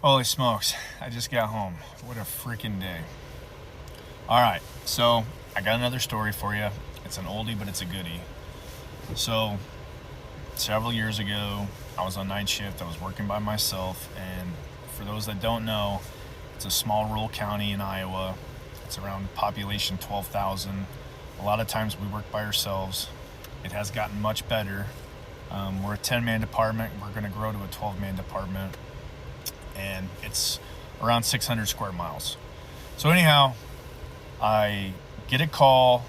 Holy smokes, I just got home. What a freaking day. All right, so I got another story for you. It's an oldie, but it's a goodie. So, several years ago, I was on night shift. I was working by myself, and for those that don't know, it's a small rural county in Iowa. It's around population 12,000. A lot of times we work by ourselves. It has gotten much better. We're a 10-man department. We're going to grow to a 12-man department, and it's around 600 square miles. So anyhow, I get a call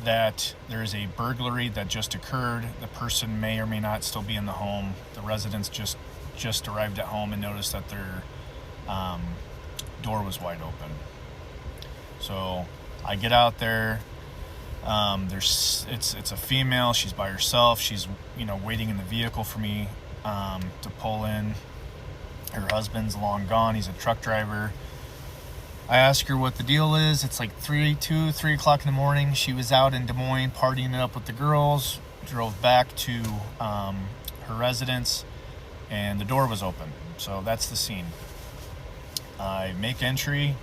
that there is a burglary that just occurred. The person may or may not still be in the home. The residents just arrived at home and noticed that their door was wide open. So I get out there. It's a female. She's by herself. She's waiting in the vehicle for me to pull in. Her husband's long gone. He's a truck driver. I ask her what the deal is. It's like 3 o'clock in the morning. She was out in Des Moines partying it up with the girls. Drove back to her residence, and the door was open. So that's the scene. I make entry.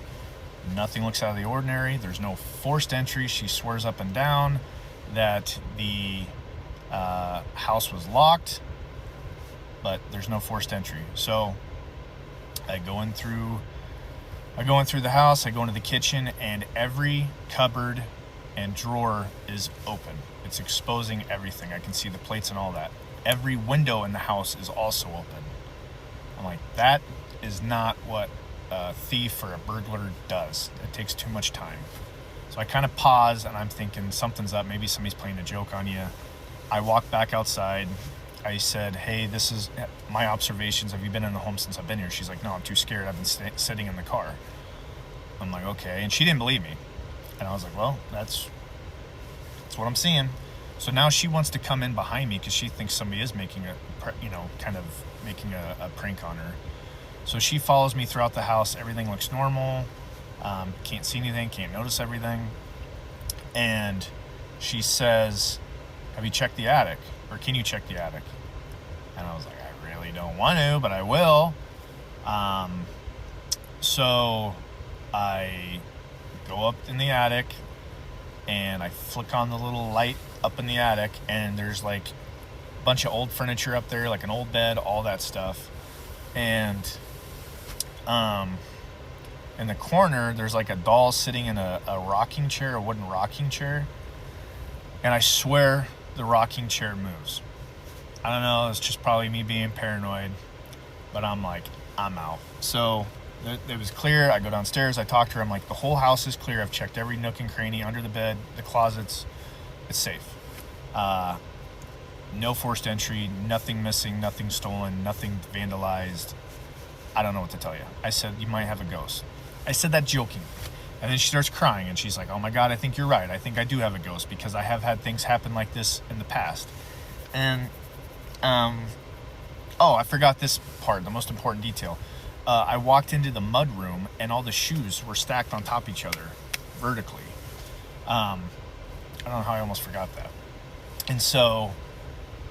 Nothing looks out of the ordinary. There's no forced entry. She swears up and down that the house was locked, but there's no forced entry. So I go in through the house. I go into the kitchen, and every cupboard and drawer is open. It's exposing everything. I can see the plates and all that. Every window in the house is also open. I'm like, that is not what a thief or a burglar does. It takes too much time. So I kind of pause, and I'm thinking something's up. Maybe somebody's playing a joke on you. I walk back outside. I said, hey, this is my observations. Have you been in the home since I've been here? She's like, no, I'm too scared. I've been sitting in the car. I'm like, okay. And she didn't believe me. And I was like, well, that's what I'm seeing. So now she wants to come in behind me because she thinks somebody is making making a prank on her. So she follows me throughout the house. Everything looks normal. Can't see anything, can't notice everything. And she says, have you checked the attic? Or can you check the attic? And I was like, I really don't want to, but I will. So I go up in the attic, and I flick on the little light up in the attic, and there's like a bunch of old furniture up there, like an old bed, all that stuff. And in the corner, there's like a doll sitting in a rocking chair, a wooden rocking chair. And I swear the rocking chair moves. I don't know, it's just probably me being paranoid, but I'm like, I'm out. So it was clear. I go downstairs, I talk to her. I'm like, the whole house is clear. I've checked every nook and cranny, under the bed, the closets. It's safe. No forced entry, nothing missing, nothing stolen, nothing vandalized. I don't know what to tell you. I said, you might have a ghost. I said that joking. And then she starts crying, and she's like, oh my God, I think you're right. I think I do have a ghost because I have had things happen like this in the past. And, I forgot this part, the most important detail. I walked into the mud room, and all the shoes were stacked on top of each other vertically. I don't know how I almost forgot that. And so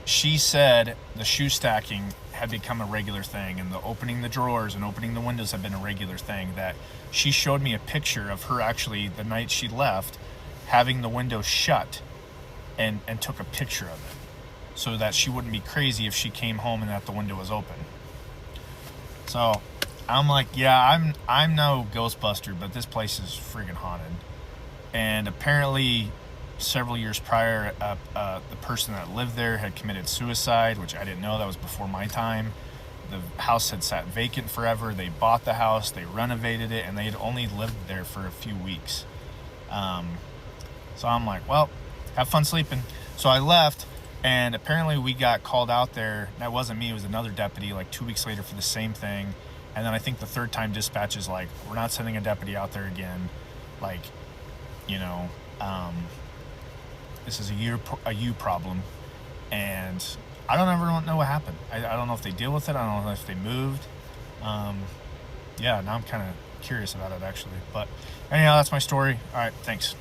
she said the shoe stacking had become a regular thing, and the opening the drawers and opening the windows had been a regular thing. That she showed me a picture of her actually the night she left having the window shut and took a picture of it so that she wouldn't be crazy if she came home and that the window was open. So I'm like, yeah, I'm no Ghostbuster, but this place is friggin' haunted. And apparently several years prior, the person that lived there had committed suicide, which I didn't know. That was before my time. The house had sat vacant forever. They bought the house, they renovated it, and they had only lived there for a few weeks. So I'm like, well, have fun sleeping. So I left, and apparently we got called out there. That wasn't me, it was another deputy, like 2 weeks later for the same thing. And then I think the third time dispatch is like, we're not sending a deputy out there again. Like, this is a you problem. And I don't ever know what happened. I don't know if they deal with it. I don't know if they moved. Now I'm kind of curious about it, actually. But anyhow, that's my story. All right, thanks.